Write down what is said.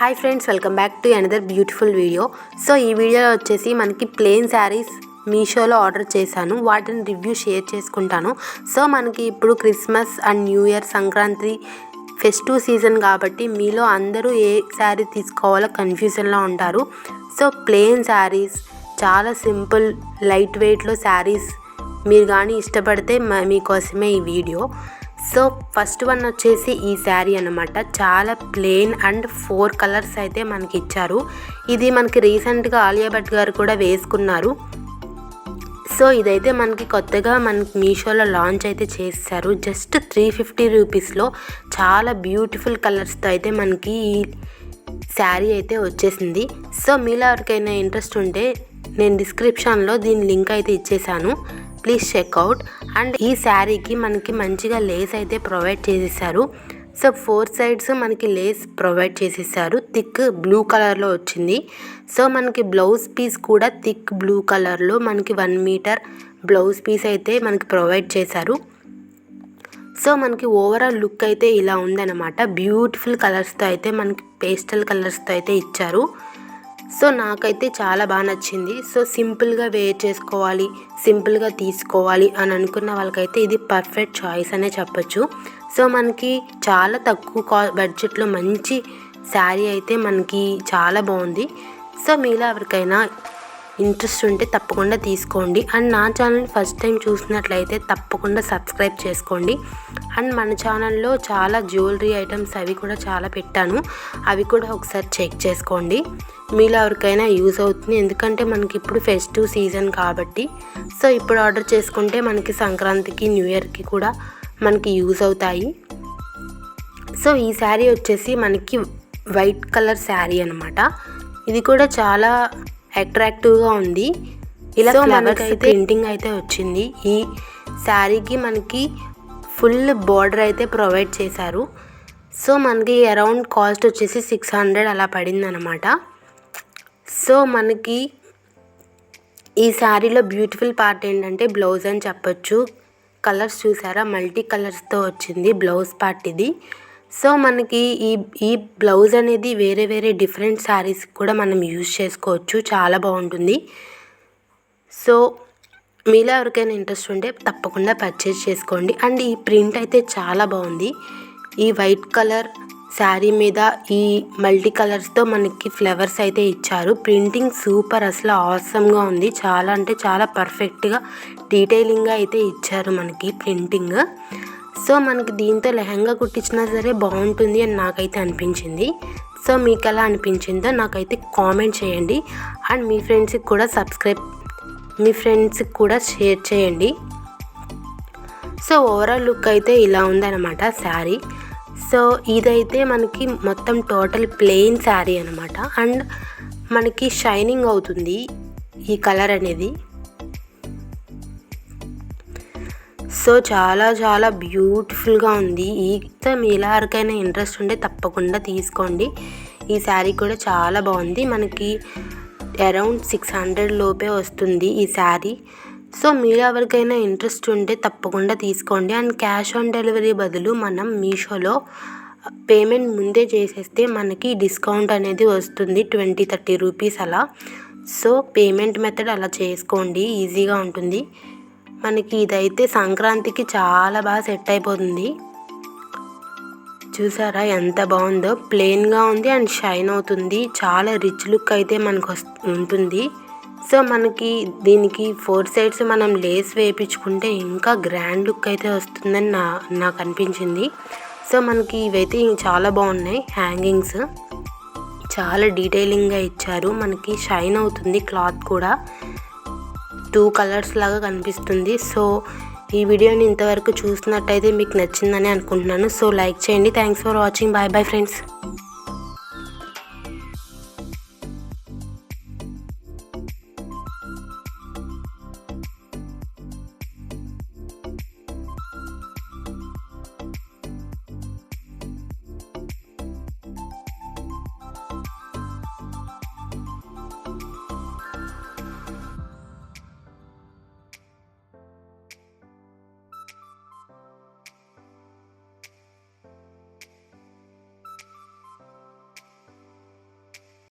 Hi friends, welcome back to another beautiful video. So ఈ వీడియోలో వచ్చేసి మనకి ప్లెయిన్ శారీస్ మీషోలో ఆర్డర్ చేశాను. వాటిని రివ్యూ షేర్ చేసుకుంటాను. సో మనకి ఇప్పుడు Christmas and new year, Sankranti festive season కాబట్టి మీలో అందరూ ఏ శారీ తీసుకోవాలో కన్ఫ్యూజన్లో ఉంటారు. సో ప్లెయిన్ శారీస్ చాలా సింపుల్ లైట్ వెయిట్లో శారీస్ మీరు కానీ ఇష్టపడితే మీకోసమే ఈ వీడియో. సో ఫస్ట్ వన్ వచ్చేసి ఈ శారీ అనమాట. చాలా ప్లెయిన్ అండ్ 4 కలర్స్ అయితే మనకి ఇచ్చారు. ఇది మనకి రీసెంట్గా ఆలియా భట్ గారు కూడా వేసుకున్నారు. సో ఇదైతే మనకి కొత్తగా మనకి మీషోలో లాంచ్ అయితే చేశారు. జస్ట్ 350 రూపీస్లో చాలా బ్యూటిఫుల్ కలర్స్తో అయితే మనకి ఈ శారీ అయితే వచ్చేసింది. సో మీలో ఎవరికైనా ఇంట్రెస్ట్ ఉంటే నేను డిస్క్రిప్షన్లో దీని లింక్ అయితే ఇచ్చేసాను, ప్లీజ్ చెక్అవుట్. అండ్ ఈ శారీకి మనకి మంచిగా లేస్ అయితే ప్రొవైడ్ చేసేసారు. సో 4 సైడ్స్ మనకి లేస్ ప్రొవైడ్ చేసేసారు. థిక్ బ్లూ కలర్లో వచ్చింది. సో మనకి బ్లౌజ్ పీస్ కూడా థిక్ బ్లూ కలర్లో మనకి 1 మీటర్ బ్లౌజ్ పీస్ అయితే మనకి ప్రొవైడ్ చేశారు. సో మనకి ఓవరాల్ లుక్ అయితే ఇలా ఉందన్నమాట. బ్యూటిఫుల్ కలర్స్తో అయితే మనకి పేస్టల్ కలర్స్తో అయితే ఇచ్చారు. సో నాకైతే చాలా బాగా నచ్చింది. సో సింపుల్గా వేర్ చేసుకోవాలి, సింపుల్గా తీసుకోవాలి అని అనుకున్న వాళ్ళకైతే ఇది పర్ఫెక్ట్ చాయిస్ అనే చెప్పొచ్చు. సో మనకి చాలా తక్కువ బడ్జెట్లో మంచి శారీ అయితే మనకి చాలా బాగుంది. సో మీలో ఎవరికైనా ఇంట్రెస్ట్ ఉంటే తప్పకుండా తీసుకోండి. అండ్ నా ఛానల్ ఫస్ట్ టైం చూసినట్లయితే తప్పకుండా సబ్స్క్రైబ్ చేసుకోండి. అండ్ మన ఛానల్లో చాలా జ్యువెలరీ ఐటమ్స్ అవి కూడా చాలా పెట్టాను, అవి కూడా ఒకసారి చెక్ చేసుకోండి. మీలో ఎవరికైనా యూజ్ అవుతుంది, ఎందుకంటే మనకి ఇప్పుడు ఫెస్టివ్ సీజన్ కాబట్టి. సో ఇప్పుడు ఆర్డర్ చేసుకుంటే మనకి సంక్రాంతికి, న్యూ ఇయర్కి కూడా మనకి యూజ్ అవుతాయి. సో ఈ శారీ వచ్చేసి మనకి వైట్ కలర్ శారీ అనమాట. ఇది కూడా చాలా అట్రాక్టివ్గా ఉంది. ఇలా ఫ్లవర్స్ ప్రింటింగ్ అయితే వచ్చింది. ఈ శారీకి మనకి ఫుల్ బార్డర్ అయితే ప్రొవైడ్ చేశారు. సో మనకి అరౌండ్ కాస్ట్ వచ్చేసి 600 అలా పడింది అనమాట. సో మనకి ఈ శారీలో బ్యూటిఫుల్ పార్ట్ ఏంటంటే బ్లౌజ్ అని చెప్పొచ్చు. కలర్స్ చూసారా, మల్టీ కలర్స్తో వచ్చింది బ్లౌజ్ పార్ట్ ఇది. సో మనకి ఈ బ్లౌజ్ అనేది వేరే వేరే డిఫరెంట్ శారీస్ కూడా మనం యూజ్ చేసుకోవచ్చు, చాలా బాగుంటుంది. సో మీలో ఎవరికైనా ఇంట్రెస్ట్ ఉంటే తప్పకుండా పర్చేస్ చేసుకోండి. అండ్ ఈ ప్రింట్ అయితే చాలా బాగుంది. ఈ వైట్ కలర్ శారీ మీద ఈ మల్టీ కలర్స్తో మనకి ఫ్లవర్స్ అయితే ఇచ్చారు. ప్రింటింగ్ సూపర్, అసలు ఆసమ్గా ఉంది. చాలా అంటే చాలా పర్ఫెక్ట్గా డీటెయిలింగ్గా అయితే ఇచ్చారు మనకి ప్రింటింగ్. సో మనకి దీంతో లెహంగా కుట్టించినా సరే బాగుంటుంది అని నాకైతే అనిపించింది. సో మీకు ఎలా అనిపించిందో నాకైతే కామెంట్ చేయండి. అండ్ మీ ఫ్రెండ్స్కి కూడా షేర్ చేయండి. సో ఓవరాల్ లుక్ అయితే ఇలా ఉందన్నమాట శారీ. సో ఇదైతే మనకి మొత్తం టోటల్ ప్లెయిన్ శారీ అనమాట. అండ్ మనకి షైనింగ్ అవుతుంది ఈ కలర్ అనేది. సో చాలా చాలా బ్యూటిఫుల్గా ఉంది. మీలో ఎవరికైనా ఇంట్రెస్ట్ ఉంటే తప్పకుండా తీసుకోండి. ఈ శారీ కూడా చాలా బాగుంది. మనకి అరౌండ్ 600 లోపే వస్తుంది ఈ శారీ. సో మీలో ఎవరికైనా ఇంట్రెస్ట్ ఉంటే తప్పకుండా తీసుకోండి. అండ్ క్యాష్ ఆన్ డెలివరీ బదులు మనం మీషోలో పేమెంట్ ముందే చేసేస్తే మనకి డిస్కౌంట్ అనేది వస్తుంది, 20-30 రూపీస్ అలా. సో పేమెంట్ మెథడ్ అలా చేసుకోండి, ఈజీగా ఉంటుంది. మనకి ఇదైతే సంక్రాంతికి చాలా బాగా సెట్ అయిపోతుంది. చూసారా ఎంత బాగుందో, ప్లెయిన్గా ఉంది అండ్ షైన్ అవుతుంది. చాలా రిచ్ లుక్ అయితే మనకు ఉంటుంది. సో మనకి దీనికి 4 సైడ్స్ మనం లేస్ వేయించుకుంటే ఇంకా గ్రాండ్ లుక్ అయితే వస్తుందని నాకు అనిపించింది. సో మనకి ఇవైతే చాలా బాగున్నాయి. హ్యాంగింగ్స్ చాలా డీటెయిలింగ్గా ఇచ్చారు. మనకి షైన్ అవుతుంది క్లాత్ కూడా, 2 కలర్స్ లాగా కనిపిస్తుంది. సో ఈ వీడియోని ఇంతవరకు చూసినట్టయితే మీకు నచ్చిందని అనుకుంటున్నాను. సో లైక్ చేయండి. Thanks for watching. Bye bye friends.